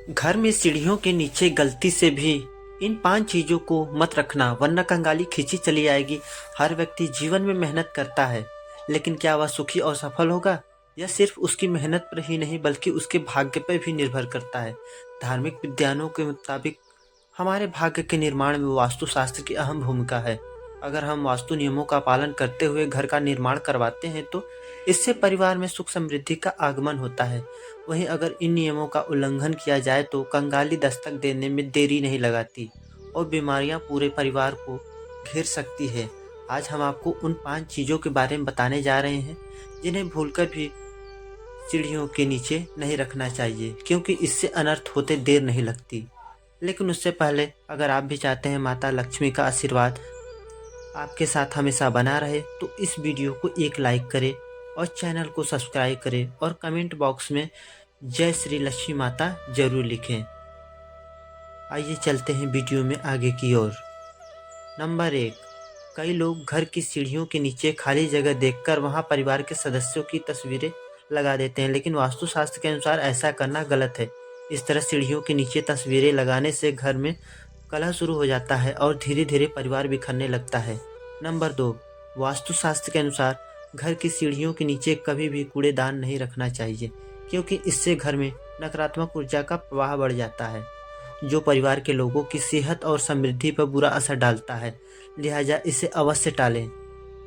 घर में सीढ़ियों के नीचे गलती से भी इन 5 चीजों को मत रखना, वरना कंगाली खींची चली आएगी। हर व्यक्ति जीवन में मेहनत करता है, लेकिन क्या वह सुखी और सफल होगा? यह सिर्फ उसकी मेहनत पर ही नहीं बल्कि उसके भाग्य पर भी निर्भर करता है। धार्मिक विद्वानों के मुताबिक हमारे भाग्य के निर्माण में वास्तुशास्त्र की अहम भूमिका है। अगर हम वास्तु नियमों का पालन करते हुए घर का निर्माण करवाते हैं तो इससे परिवार में सुख समृद्धि का आगमन होता है। वहीं अगर इन नियमों का उल्लंघन किया जाए तो कंगाली दस्तक देने में देरी नहीं लगाती और बीमारियां पूरे परिवार को घेर सकती है। आज हम आपको उन 5 चीज़ों के बारे में बताने जा रहे हैं जिन्हें भूलकर भी सीढ़ियों के नीचे नहीं रखना चाहिए, क्योंकि इससे अनर्थ होते देर नहीं लगती। लेकिन उससे पहले अगर आप भी चाहते हैं माता लक्ष्मी का आशीर्वाद आपके साथ हमेशा बना रहे तो इस वीडियो को एक लाइक करें और चैनल को सब्सक्राइब करें और कमेंट बॉक्स में जय श्री लक्ष्मी माता जरूर लिखें। आइए चलते हैं वीडियो में आगे की ओर। नंबर 1, कई लोग घर की सीढ़ियों के नीचे खाली जगह देखकर वहां परिवार के सदस्यों की तस्वीरें लगा देते हैं, लेकिन वास्तुशास्त्र के अनुसार ऐसा करना गलत है। इस तरह सीढ़ियों के नीचे तस्वीरें लगाने से घर में कलह शुरू हो जाता है और धीरे धीरे परिवार बिखरने लगता है। नंबर 2, वास्तुशास्त्र के अनुसार घर की सीढ़ियों के नीचे कभी भी कूड़ेदान नहीं रखना चाहिए, क्योंकि इससे घर में नकारात्मक ऊर्जा का प्रवाह बढ़ जाता है, जो परिवार के लोगों की सेहत और समृद्धि पर बुरा असर डालता है। लिहाजा इसे अवश्य टालें।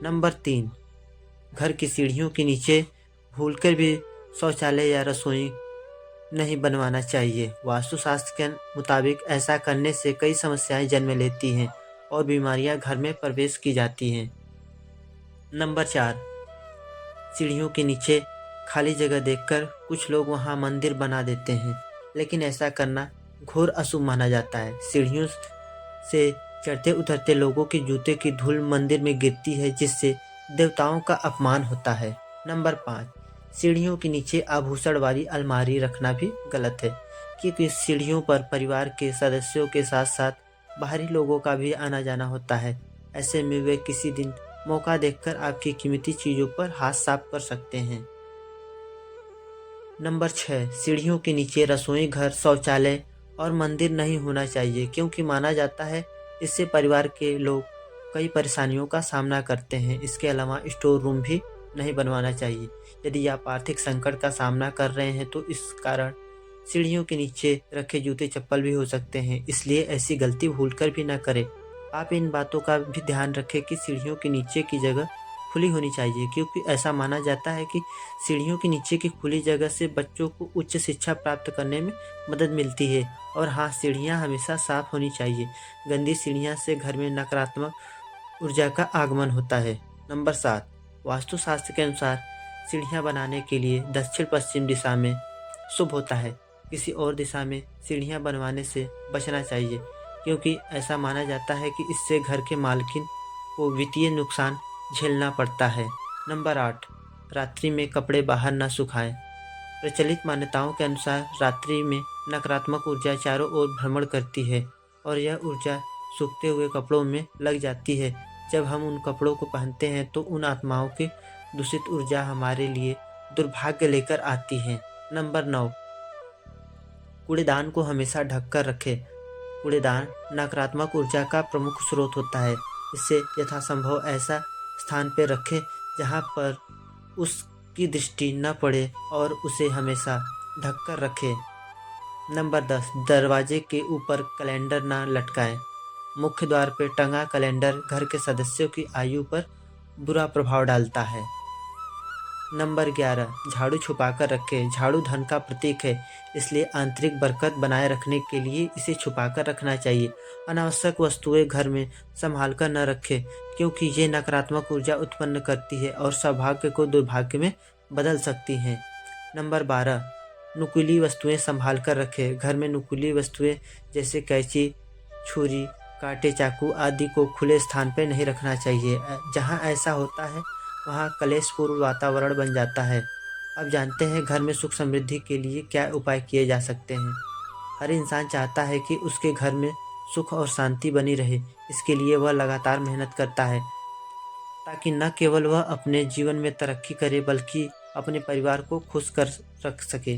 नंबर 3, घर की सीढ़ियों के नीचे भूलकर भी शौचालय या रसोई नहीं बनवाना चाहिए। वास्तुशास्त्र के मुताबिक ऐसा करने से कई समस्याएं जन्म लेती हैं और बीमारियां घर में प्रवेश की जाती हैं। नंबर 4, सीढ़ियों के नीचे खाली जगह देखकर कुछ लोग वहां मंदिर बना देते हैं, लेकिन ऐसा करना घोर अशुभ माना जाता है। सीढ़ियों से चढ़ते उतरते लोगों के जूते की धूल मंदिर में गिरती है, जिससे देवताओं का अपमान होता है। नंबर 5, सीढ़ियों के नीचे आभूषण वाली अलमारी रखना भी गलत है, क्योंकि सीढ़ियों पर परिवार के सदस्यों के साथ साथ बाहरी लोगों का भी आना जाना होता है। ऐसे में वे किसी दिन मौका देखकर आपकी कीमती चीजों पर हाथ साफ कर सकते हैं। नंबर 6, सीढ़ियों के नीचे रसोई घर, शौचालय और मंदिर नहीं होना चाहिए, क्योंकि माना जाता है इससे परिवार के लोग कई परेशानियों का सामना करते हैं। इसके अलावा स्टोर रूम भी नहीं बनवाना चाहिए। यदि आप आर्थिक संकट का सामना कर रहे हैं तो इस कारण सीढ़ियों के नीचे रखे जूते चप्पल भी हो सकते हैं, इसलिए ऐसी गलती भूलकर भी न करें। आप इन बातों का भी ध्यान रखें कि सीढ़ियों के नीचे की जगह खुली होनी चाहिए, क्योंकि ऐसा माना जाता है कि सीढ़ियों के नीचे की खुली जगह से बच्चों को उच्च शिक्षा प्राप्त करने में मदद मिलती है। और हाँ, सीढ़ियाँ हमेशा साफ होनी चाहिए। गंदी सीढ़ियाँ से घर में नकारात्मक ऊर्जा का आगमन होता है। नंबर 7, वास्तुशास्त्र के अनुसार सीढ़ियाँ बनाने के लिए दक्षिण पश्चिम दिशा में शुभ होता है। किसी और दिशा में सीढ़ियाँ बनवाने से बचना चाहिए, क्योंकि ऐसा माना जाता है कि इससे घर के मालकिन को वित्तीय नुकसान झेलना पड़ता है। नंबर 8, रात्रि में कपड़े बाहर न सुखाएं। प्रचलित मान्यताओं के अनुसार रात्रि में नकारात्मक ऊर्जा चारों ओर भ्रमण करती है और यह ऊर्जा सूखते हुए कपड़ों में लग जाती है। जब हम उन कपड़ों को पहनते हैं तो उन आत्माओं की दूषित ऊर्जा हमारे लिए दुर्भाग्य लेकर आती है। नंबर 9, कूड़ेदान को हमेशा ढककर रखें। कूड़ेदान नकारात्मक ऊर्जा का प्रमुख स्रोत होता है। इसे यथासंभव ऐसा स्थान पर रखें जहां पर उसकी दृष्टि न पड़े और उसे हमेशा ढककर रखें। नंबर 10, दरवाजे के ऊपर कैलेंडर न लटकाएं। मुख्य द्वार पर टंगा कैलेंडर घर के सदस्यों की आयु पर बुरा प्रभाव डालता है। नंबर 11, झाड़ू छुपाकर रखें। झाड़ू धन का प्रतीक है, इसलिए आंतरिक बरकत बनाए रखने के लिए इसे छुपाकर रखना चाहिए। अनावश्यक वस्तुएं घर में संभाल कर न रखें, क्योंकि ये नकारात्मक ऊर्जा उत्पन्न करती है और सौभाग्य को दुर्भाग्य में बदल सकती हैं। नंबर 12, नुकीली वस्तुएं संभाल कर रखें। घर में नुकीली वस्तुएं जैसे कैंची, छुरी, कांटे, चाकू आदि को खुले स्थान पर नहीं रखना चाहिए। जहां ऐसा होता है वहाँ कलेशपूर्ण वातावरण बन जाता है। अब जानते हैं घर में सुख समृद्धि के लिए क्या उपाय किए जा सकते हैं। हर इंसान चाहता है कि उसके घर में सुख और शांति बनी रहे। इसके लिए वह लगातार मेहनत करता है, ताकि न केवल वह अपने जीवन में तरक्की करे बल्कि अपने परिवार को खुश कर रख सके।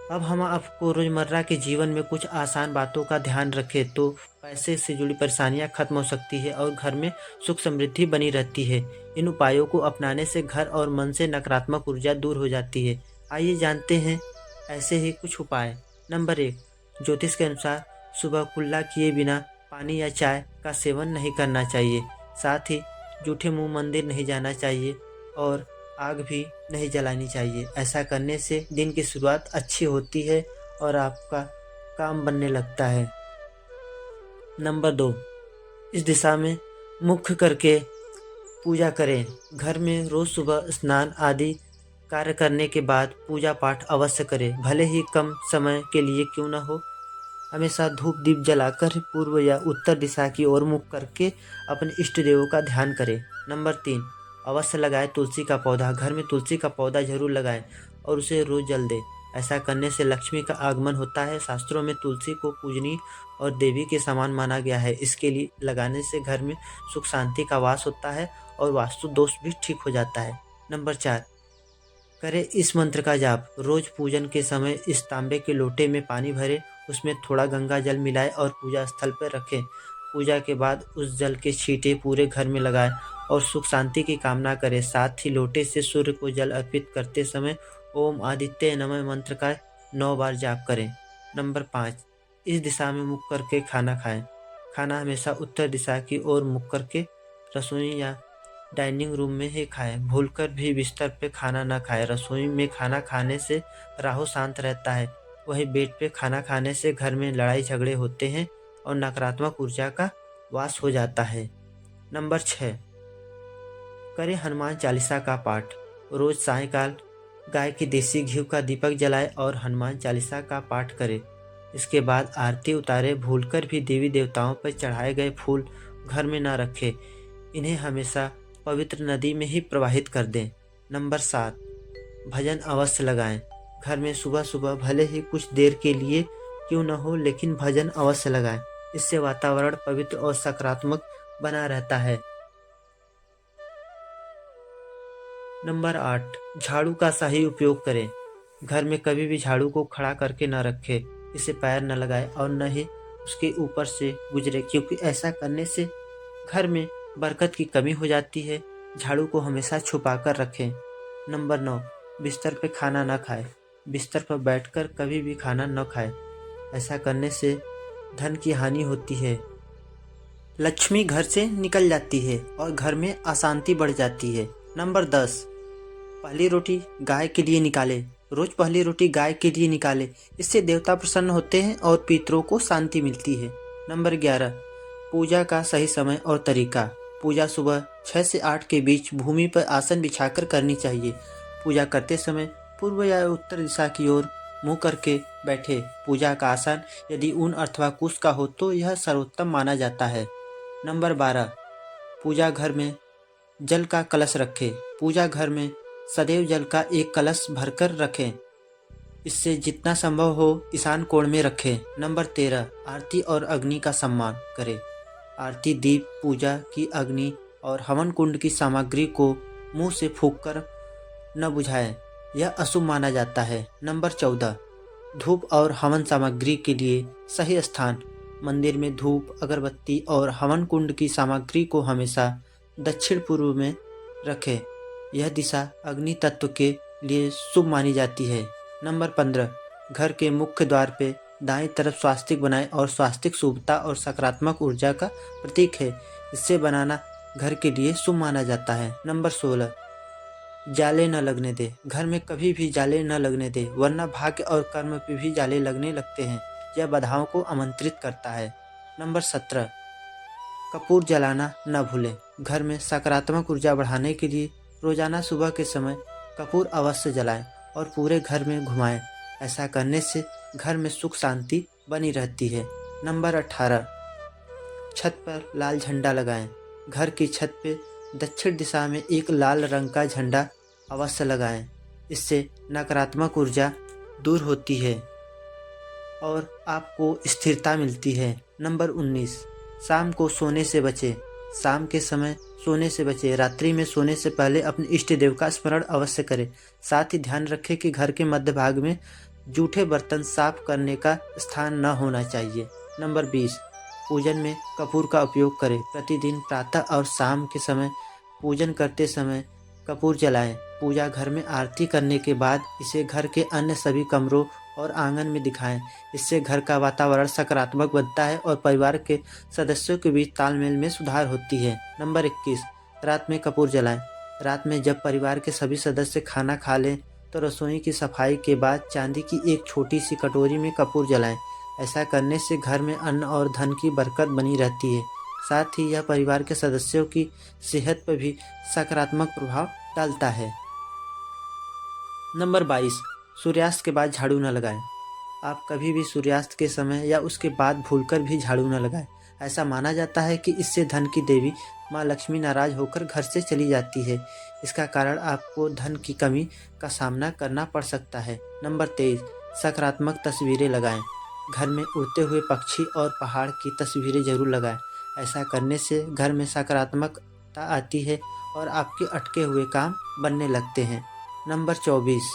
अब हम आपको रोज़मर्रा के जीवन में कुछ आसान बातों का ध्यान रखें तो पैसे से जुड़ी परेशानियां खत्म हो सकती है और घर में सुख समृद्धि बनी रहती है। इन उपायों को अपनाने से घर और मन से नकारात्मक ऊर्जा दूर हो जाती है। आइए जानते हैं ऐसे ही कुछ उपाय। नंबर 1, ज्योतिष के अनुसार सुबह कुल्ला किए बिना पानी या चाय का सेवन नहीं करना चाहिए। साथ ही जूठे मुंह मंदिर नहीं जाना चाहिए और आग भी नहीं जलानी चाहिए। ऐसा करने से दिन की शुरुआत अच्छी होती है और आपका काम बनने लगता है। नंबर 2, इस दिशा में मुख करके पूजा करें। घर में रोज सुबह स्नान आदि कार्य करने के बाद पूजा पाठ अवश्य करें, भले ही कम समय के लिए क्यों न हो। हमेशा धूप दीप जलाकर पूर्व या उत्तर दिशा की ओर मुख करके अपने इष्ट देवों का ध्यान करें। नंबर 3, अवश्य लगाएं तुलसी का पौधा। घर में तुलसी का पौधा जरूर लगाएं और उसे रोज जल दें। ऐसा करने से लक्ष्मी का आगमन होता है। शास्त्रों में तुलसी को पूजनीय और देवी के समान माना गया है। इसके लिए लगाने से घर में सुख शांति का वास होता है और वास्तु दोष भी ठीक हो जाता है। नंबर 4, करें इस मंत्र का जाप। रोज पूजन के समय इस तांबे के लोटे में पानी भरें, उसमें थोड़ा गंगा जल मिलाएं और पूजा स्थल पर रखें। पूजा के बाद उस जल के छींटे पूरे घर में लगाएं और सुख शांति की कामना करें। साथ ही लोटे से सूर्य को जल अर्पित करते समय ओम आदित्य नमः मंत्र का 9 बार जाप करें। नंबर 5, इस दिशा में मुख करके खाना खाएं। खाना हमेशा उत्तर दिशा की ओर मुख करके रसोई या डाइनिंग रूम में ही खाएं। भूलकर भी बिस्तर पे खाना ना खाएं। रसोई में खाना खाने से राहु शांत रहता है, वहीं बेड पे खाना खाने से घर में लड़ाई झगड़े होते हैं और नकारात्मक ऊर्जा का वास हो जाता है। नंबर 6, करें हनुमान चालीसा का पाठ। रोज सायंकाल गाय के देसी घी का दीपक जलाएं और हनुमान चालीसा का पाठ करें। इसके बाद आरती उतारे। भूलकर भी देवी देवताओं पर चढ़ाए गए फूल घर में ना रखें, इन्हें हमेशा पवित्र नदी में ही प्रवाहित कर दें। नंबर 7, भजन अवश्य लगाएं। घर में सुबह सुबह भले ही कुछ देर के लिए क्यों न हो, लेकिन भजन अवश्य लगाएं। इससे वातावरण पवित्र और सकारात्मक बना रहता है। नंबर 8, झाड़ू का सही उपयोग करें। घर में कभी भी झाड़ू को खड़ा करके न रखें, इसे पैर न लगाएं और न ही उसके ऊपर से गुजरे, क्योंकि ऐसा करने से घर में बरकत की कमी हो जाती है। झाड़ू को हमेशा छुपा कर रखें। नंबर 9, बिस्तर पर खाना न खाएं। बिस्तर पर बैठकर कभी भी खाना न खाएं। ऐसा करने से धन की हानि होती है, लक्ष्मी घर से निकल जाती है और घर में अशांति बढ़ जाती है। नंबर 10, पहली रोटी गाय के लिए निकालें। रोज पहली रोटी गाय के लिए निकालें, इससे देवता प्रसन्न होते हैं और पितरों को शांति मिलती है। नंबर 11, पूजा का सही समय और तरीका। पूजा सुबह 6 से 8 के बीच भूमि पर आसन बिछाकर करनी चाहिए। पूजा करते समय पूर्व या उत्तर दिशा की ओर मुंह करके बैठे। पूजा का आसन यदि ऊन अथवा कुश का हो तो यह सर्वोत्तम माना जाता है। नंबर 12, पूजा घर में जल का कलश रखें। पूजा घर में सदैव जल का एक कलश भरकर रखें, इससे जितना संभव हो ईशान कोण में रखें। नंबर 13, आरती और अग्नि का सम्मान करें। आरती, दीप, पूजा की अग्नि और हवन कुंड की सामग्री को मुंह से फूंककर न बुझाएं, यह अशुभ माना जाता है। नंबर 14, धूप और हवन सामग्री के लिए सही स्थान। मंदिर में धूप, अगरबत्ती और हवन कुंड की सामग्री को हमेशा दक्षिण पूर्व में रखें। यह दिशा अग्नि तत्व के लिए शुभ मानी जाती है। नंबर 15, घर के मुख्य द्वार पे दाएं तरफ स्वास्तिक बनाएं और स्वास्तिक शुभता और सकारात्मक ऊर्जा का प्रतीक है। इससे बनाना घर के लिए शुभ माना जाता है। नंबर 16, जाले न लगने दें। घर में कभी भी जाले न लगने दें, वरना भाग्य और कर्म पे भी जाले लगने लगते हैं। यह बाधाओं को आमंत्रित करता है। नंबर 17, कपूर जलाना न भूलें। घर में सकारात्मक ऊर्जा बढ़ाने के लिए रोजाना सुबह के समय कपूर अवश्य जलाएं और पूरे घर में घुमाएं। ऐसा करने से घर में सुख शांति बनी रहती है। नंबर 18, छत पर लाल झंडा लगाएं। घर की छत पे दक्षिण दिशा में एक लाल रंग का झंडा अवश्य लगाएं। इससे नकारात्मक ऊर्जा दूर होती है और आपको स्थिरता मिलती है। नंबर 19, शाम को सोने से बचें। शाम के समय सोने से बचें। रात्रि में सोने से पहले अपने इष्ट देव का स्मरण अवश्य करें। साथ ही ध्यान रखें कि घर के मध्य भाग में जूठे बर्तन साफ करने का स्थान न होना चाहिए। नंबर 20, पूजन में कपूर का उपयोग करें। प्रतिदिन प्रातः और शाम के समय पूजन करते समय कपूर जलाएं। पूजा घर में आरती करने के बाद इसे घर के अन्य सभी कमरों और आंगन में दिखाएं। इससे घर का वातावरण सकारात्मक बनता है और परिवार के सदस्यों के बीच तालमेल में सुधार होती है। नंबर 21, रात में कपूर जलाएं। रात में जब परिवार के सभी सदस्य खाना खा लें तो रसोई की सफाई के बाद चांदी की एक छोटी सी कटोरी में कपूर जलाएं। ऐसा करने से घर में अन्न और धन की बरकत बनी रहती है। साथ ही यह परिवार के सदस्यों की सेहत पर भी सकारात्मक प्रभाव डालता है। नंबर 22, सूर्यास्त के बाद झाड़ू न लगाएं। आप कभी भी सूर्यास्त के समय या उसके बाद भूलकर भी झाड़ू न लगाएं। ऐसा माना जाता है कि इससे धन की देवी माँ लक्ष्मी नाराज होकर घर से चली जाती है। इसका कारण आपको धन की कमी का सामना करना पड़ सकता है। नंबर 23, सकारात्मक तस्वीरें लगाएं। घर में उड़ते हुए पक्षी और पहाड़ की तस्वीरें जरूर लगाएं। ऐसा करने से घर में सकारात्मकता आती है और आपके अटके हुए काम बनने लगते हैं। नंबर 24,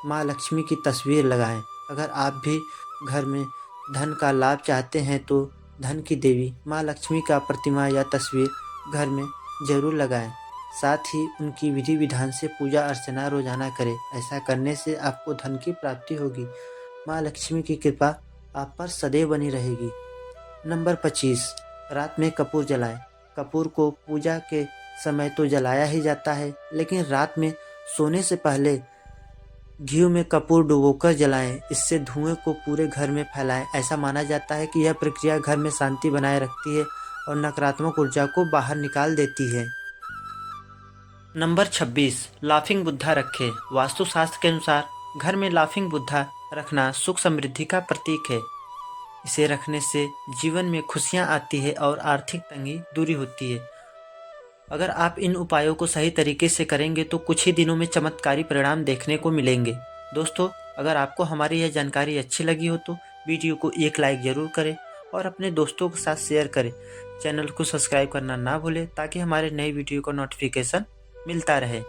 माँ लक्ष्मी की तस्वीर लगाएं। अगर आप भी घर में धन का लाभ चाहते हैं तो धन की देवी माँ लक्ष्मी का प्रतिमा या तस्वीर घर में जरूर लगाएं। साथ ही उनकी विधि विधान से पूजा अर्चना रोजाना करें। ऐसा करने से आपको धन की प्राप्ति होगी। माँ लक्ष्मी की कृपा आप पर सदैव बनी रहेगी। नंबर 25, रात में कपूर जलाएं। कपूर को पूजा के समय तो जलाया ही जाता है, लेकिन रात में सोने से पहले घी में कपूर डुबोकर जलाएं। इससे धुएं को पूरे घर में फैलाएं। ऐसा माना जाता है कि यह प्रक्रिया घर में शांति बनाए रखती है और नकारात्मक ऊर्जा को बाहर निकाल देती है। नंबर 26, लाफिंग बुद्धा रखें। वास्तुशास्त्र के अनुसार घर में लाफिंग बुद्धा रखना सुख समृद्धि का प्रतीक है। इसे रखने से जीवन में खुशियां आती है और आर्थिक तंगी दूरी होती है। अगर आप इन उपायों को सही तरीके से करेंगे तो कुछ ही दिनों में चमत्कारी परिणाम देखने को मिलेंगे। दोस्तों, अगर आपको हमारी यह जानकारी अच्छी लगी हो तो वीडियो को एक लाइक ज़रूर करें और अपने दोस्तों के साथ शेयर करें। चैनल को सब्सक्राइब करना ना भूलें ताकि हमारे नए वीडियो का नोटिफिकेशन मिलता रहे।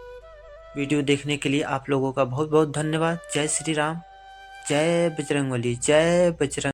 वीडियो देखने के लिए आप लोगों का बहुत बहुत धन्यवाद। जय श्री राम, जय बजरंगबली, जय बजरंग।